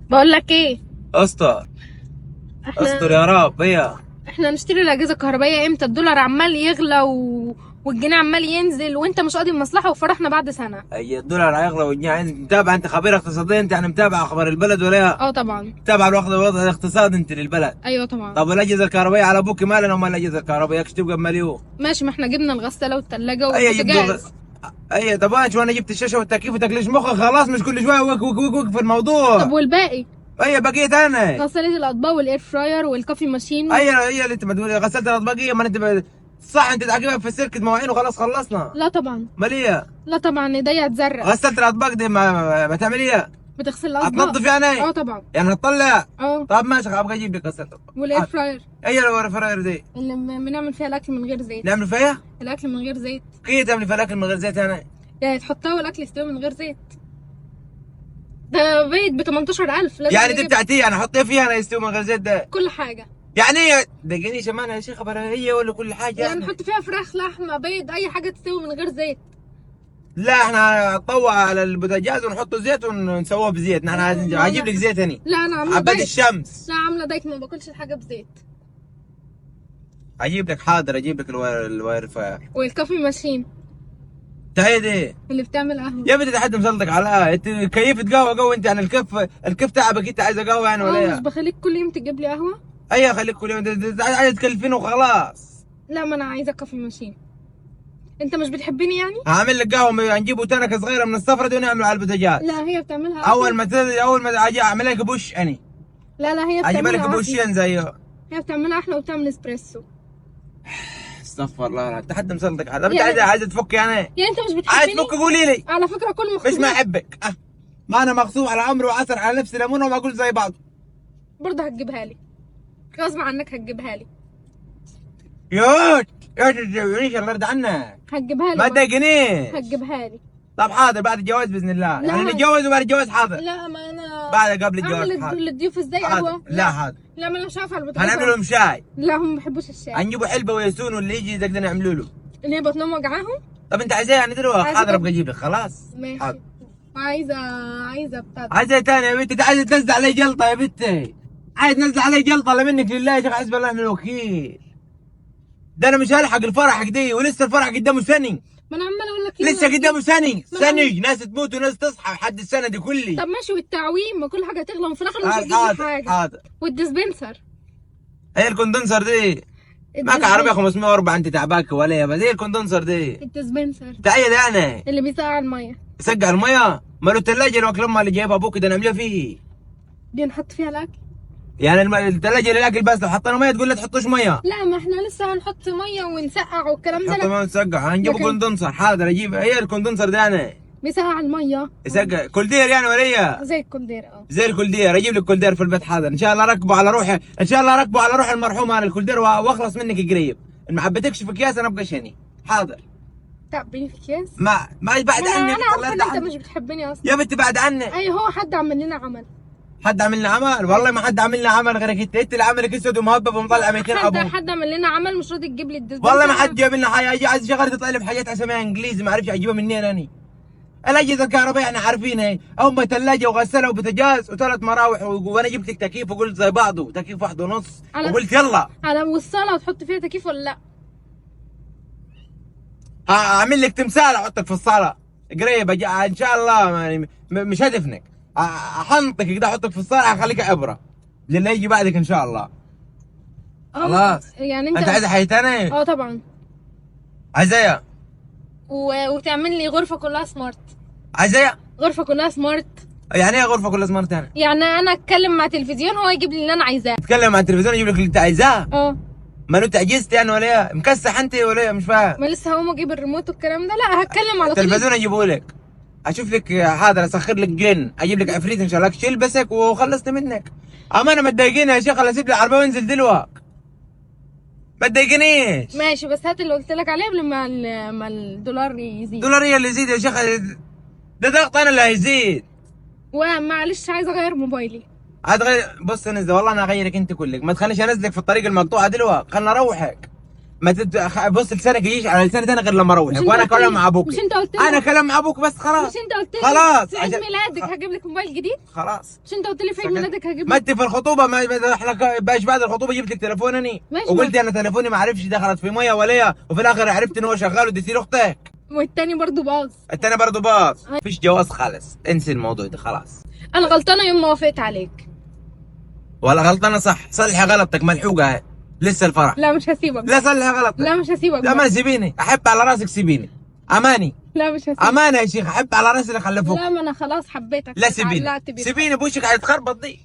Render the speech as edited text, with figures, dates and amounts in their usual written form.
بقول لك ايه. استر. استر احنا يا رب. هي احنا نشتري الاجهزه الكهربائيه امتى؟ الدولار عمال يغلى والجنيه عمال ينزل، وانت مش قاضي المصلحه، وفرحنا بعد سنه. هي الدولار هيغلى والجنيه هينزل. متابع انت؟ خبير اقتصادي انت، يعني متابع اخبار البلد ولا إيه؟ اه طبعا. متابع الوضع الاقتصادي انت للبلد. ايوه طبعا. طب الاجهزه الكهربائيه على ابوك مالنا ومال الاجهزه الكهربائيه؟ ايش تبقى بمليون؟ ماشي، ما احنا جبنا الغساله والثلاجه اي جبدوا والبوتاجاز. اي طب انا جبت الشاشه والتكييف وتكليش مخك خلاص، مش كل شويه وك وك وك وك في طب الموضوع. والباقي؟ اي بقيت انا. غساله الاطباق والاير فراير والكافي ماشين هي اللي انت ما تقولي غسلت الاطباقيه، ما انت صح انت تعقبها في سلكة مواعين وخلاص خلصنا. لا طبعا. ماليه. لا طبعا، ايديا تزرق. غسلت الاطباق دي ما تعمل ايه؟ بتغسل الاطباق. هتنظف يعني؟ اه طبعا. يعني هتطلع؟ اه. طب ماشي ابغى اجيب لك غسالة اطباق. والاير فراير هي الفراير دي اللي بنعمل فيها الاكل من غير زيت. نعمل فيها؟ الاكل من غير زيت. كيف تعمل فيها الاكل من غير زيت انا؟ يعني تحطها والاكل يستوي من غير زيت. ده بيت ب 18,000 لازم يعني دي نجيب بتاعتي انا احط ايه فيها انا يستوي من غير زيت ده؟ كل حاجه. يعني ايه دقيقة شمان يا شيخ هي ولا كل حاجة يعني نحط فيها فراخ، لحمه، بيض، اي حاجه تستوي من غير زيت. لا احنا نطوع على البوتاجاز ونحط زيت ونسووها بزيت. نحن هجيب لك زيت هني. لا انا عامله عباد دايت. الشمس. لا عامله دايت، ما باكلش الحاجه بزيت. اجيب لك حاضر، اجيب لك الواير فاير. والكافي ماشين تعالي دي اللي بتعمل قهوه. يا بنتي تحد مسلطك على انت كيفة قهوة انت، يعني الكيف تعبك انت عايزة قهوة يعني ولا مش ايه؟ بخليك كل يوم تجيب لي قهوه. اي خليك كل يوم عايز تكلفيني وخلاص. لا، ما انا عايزه كافي ماشين. انت مش بتحبني يعني؟ هعمل لك قهوة، نجيبوا تنكة صغيرة من الصفرة دي ونعمله على البوتاجاز. لا هي بتعملها اول ما اجي اعمل لك بوش اني. لا لا، هي اجيب لك بتعملها احلى. بوشين زيه. هي بتعملها احلى وبتعمل اسبريسو. استغفر الله العظيم تحد مسلطك على. طب انت يعني عايزة تفك يعني؟ يعني انت مش عايز بتحبني؟ تفك قولي لي. على فكره كل مش ما مخطوبات احبك ما انا مغصوب على عمري وعسر على نفسي ليمونه وما اقول زي بعض. برضه هتجيبها لي غصب عنك، هتجيبها لي. يوت تجيبنيش الله يرضى عنك. هتجيبها لي ما تضايقنيش. هتجيبها لي. طب حاضر بعد الجواز باذن الله. لا. يعني نتجوز وبعد الجواز حاضر. لا ما انا بعد قبل الجواز اعمل حاضر. للضيوف ازاي حاضر. قهوه؟ لا حاضر. لا، ما انا مش عارفه على البوتاجاز. هنعمل لهم شاي. لا هم ما بيحبوش الشاي. هنجيبوا حلبه وياسون واللي يجي يقدر نعملوا له. اللي هي بطنهم وجعاهم. طب انت عايزاه يعني دلوقتي؟ عايزة حاضر طب. ابقى اجيب لك خلاص. ماشي. حاضر. عايزه بتاع ده. عايزه تاني يا بنتي؟ عايزه تنزل علي جلطه يا بنتي؟ عايز تنزل علي جلطه لا منك لله يا شيخ حسبي الله ونعم الوكيل. ده انا مش هلحق الفرح دي ولسه الفرح قدامه سنه. ما انا عماله اقول لك لسه قدامه سنه ما سنه، ناس تموت وناس تصحى لحد السنه دي كلي. طب ماشي، والتعويم ما كل حاجه تغلى، وفي الاخر مش هتجيب لي حاضر حاجه. حاضر. والديسبنسر. هي الكوندنسر دي معك عربيه 504 انت تعباك ولا يا بس هي الكوندنسر دي. الديسبنسر تعيد انا اللي بيسقع الميه. سقع الميه. ماله الثلاجه اللي واكل امها اللي جايبها ابوك ده نعملها فيه. دي نحط فيها الاكل. يعني الثلاجه اللي الاكل بس لو حطينا ميه تقول لا تحطوش ميه. لا، ما احنا لسه هنحط ميه ونسقع والكلام ده. حط لا، ميه تسقع هنجيب لكن- كوندنسر. حاضر اجيب. هي الكوندنسر ده انا بيسقع الميه. يسقع كولدير يعني ولا هي؟ زي الكولدير. زي الكولدير. اجيب لك كولدير في البيت حاضر ان شاء الله. ركبه على روحي ان شاء الله، ركبه على روح المرحوم انا الكولدير واخلص منك قريب. ما حبيتكش في اكياس انا ابقى شني. حاضر. تعبيني في اكياس. ما بعد انا عني عارفه الله ان يرضى انت عنك. مش بتحبني اصلا. يا بنتي بعد عني. اي هو حد عمل لنا عمل. حد عمل لنا عمل؟ والله ما حد عمل لنا عمل غيرك انت اللي عملك اسود ومهبب ومطلع 200 ابوك. حد عمل لنا عمل، مش راضي تجيب لي الديسبنسر. والله ما حد جاب لنا حاجه. اجي عايز شغلت طالب حاجات اسميها انجليزي ما اعرفش اجيبها منين انا. الاجهزه الكهربائيه احنا عارفينها، هم ثلاجه وغساله وبوتاجاز وثلاث مراوح وانا جبت لك تكييف وقلت زي بعضه تكييف واحد ونص وقلت يلا والصاله وتحط فيها تكييف ولا لا؟ اعمل لك تمثال احطك في الصاله قريب ان شاء الله. يعني مش هدفنك احنطك كده احطك في الصاله اخليك عبره للي يجي بعدك ان شاء الله. خلاص. يعني انت عايزه حاجه ثانيه؟ اه طبعا. عايزاها؟ وتعمل لي غرفه كلها سمارت. عايزاها؟ غرفه كلها سمارت. يعني ايه غرفه كل سمارت ثانيه؟ يعني انا اتكلم مع تلفزيون هو يجيب لي اللي انا عايزاه. تتكلم مع التلفزيون يجيب لك اللي انت عايزاه؟ اه. ما انت عجزت يعني ولا ايه؟ مكسح انت ولا ايه؟ مش فاهم. ما لسه هقوم اجيب الريموت والكلام ده. لا، هتكلم على طول. التلفزيون اجيبه لك. اشوف لك حاضر اسخر لك جن اجيب لك عفريت ان شاء الله يلبسك وخلصت منك. اما انا متضايقين يا شيخ. اسيب لي العربيه وانزل دلوقتي. ما تضايقنيش. ماشي، بس هات اللي قلت لك عليه قبل ما الدولار يزيد. دولارية اللي يزيد يا شيخ؟ ده ضغط انا اللي هيزيد. ومعلش عايزه اغير موبايلي. هتغير؟ بص انزل والله انا هغيرك انت كلك. ما تخلينيش انزلك في الطريق المقطوعه دلوقتي. خلنا اروحك. ما بص لسانك يجيش على لساني تاني غير لما اروحك، وانا كلام مع ابوك. مش انت قلت لي؟ انا كلام مع ابوك بس خلاص. مش انت قلت لي خلاص في عيد ميلادك هجيب لك موبايل جديد؟ خلاص. مش انت قلت لي في عيد ميلادك هجيب ما لك؟ انت في الخطوبه ما احنا باش بعد الخطوبه جبت لك تليفونني وقلت انا تليفوني ما عرفش دخلت في ميه ولا، وفي الاخر عرفت ان هو شغال وديتي لاختك. والتاني برضه باظ. التاني برضه باظ. مفيش جواز خالص، انسي الموضوع ده خلاص. انا غلطانه يوم ما وافقت عليك. ولا غلطانه صح، صلحي غلطتك ملحوقه اهي لسه الفرح. لا مش هسيبك. لا صلحي غلطك. لا مش هسيبك. لا ما سيبيني، احب على راسك سيبيني. اماني. لا مش هسيبك. امانه يا شيخ، احب على راسي اللي خلفوك. لا ما انا خلاص حبيتك. لا سيبيني، سيبيني بوشك هيتخربط دي.